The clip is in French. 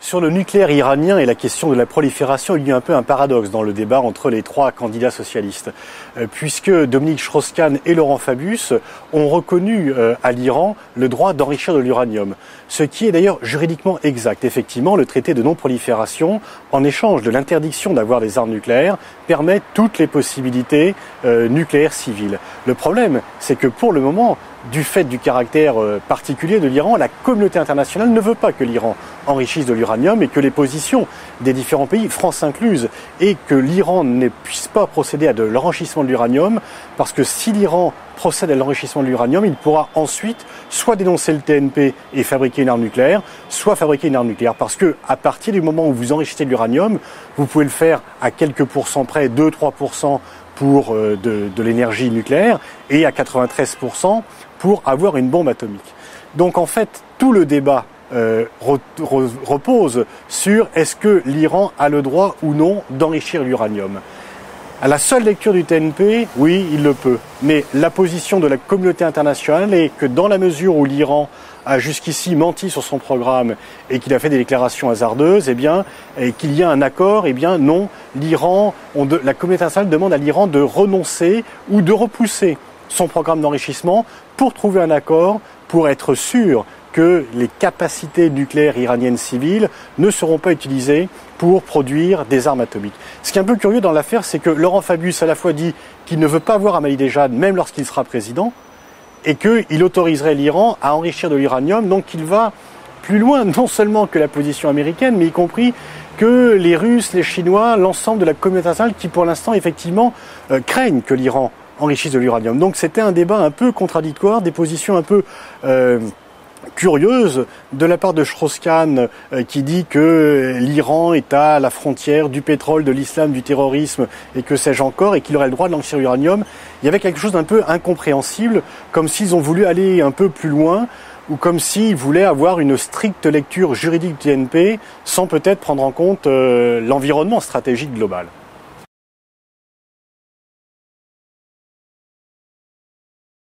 Sur le nucléaire iranien et la question de la prolifération, il y a un peu un paradoxe dans le débat entre les trois candidats socialistes, puisque Dominique Strauss-Kahn et Laurent Fabius ont reconnu à l'Iran le droit d'enrichir de l'uranium, ce qui est d'ailleurs juridiquement exact. Effectivement, le traité de non-prolifération, en échange de l'interdiction d'avoir des armes nucléaires, permet toutes les possibilités nucléaires civiles. Le problème, c'est que pour le moment, du fait du caractère particulier de l'Iran, la communauté internationale ne veut pas que l'Iran enrichisse de l'uranium et que les positions des différents pays, France incluse, et que l'Iran ne puisse pas procéder à de l'enrichissement de l'uranium, parce que si l'Iran procède à l'enrichissement de l'uranium, il pourra ensuite soit dénoncer le TNP et fabriquer une arme nucléaire, soit fabriquer une arme nucléaire. Parce que à partir du moment où vous enrichissez de l'uranium, vous pouvez le faire à quelques pourcents près, 2-3% pour de l'énergie nucléaire, et à 93% pour avoir une bombe atomique. Donc en fait, tout le débat repose sur est-ce que l'Iran a le droit ou non d'enrichir l'uranium. À la seule lecture du TNP, oui, il le peut. Mais la position de la communauté internationale est que dans la mesure où l'Iran a jusqu'ici menti sur son programme et qu'il a fait des déclarations hasardeuses, et qu'il y a un accord, non, la communauté internationale demande à l'Iran de renoncer ou de repousser son programme d'enrichissement pour trouver un accord, pour être sûr que les capacités nucléaires iraniennes civiles ne seront pas utilisées pour produire des armes atomiques. Ce qui est un peu curieux dans l'affaire, c'est que Laurent Fabius à la fois dit qu'il ne veut pas voir Ahmadinejad, même lorsqu'il sera président, et qu'il autoriserait l'Iran à enrichir de l'uranium, donc il va plus loin, non seulement que la position américaine, mais y compris que les Russes, les Chinois, l'ensemble de la communauté internationale qui pour l'instant effectivement craignent que l'Iran enrichisse de l'uranium. Donc c'était un débat un peu contradictoire, des positions un peu curieuse de la part de Strauss-Kahn qui dit que l'Iran est à la frontière du pétrole, de l'islam, du terrorisme et que sais-je encore, et qu'il aurait le droit de l'enrichir l'uranium. Il y avait quelque chose d'un peu incompréhensible, comme s'ils ont voulu aller un peu plus loin ou comme s'ils voulaient avoir une stricte lecture juridique du TNP sans peut-être prendre en compte l'environnement stratégique global.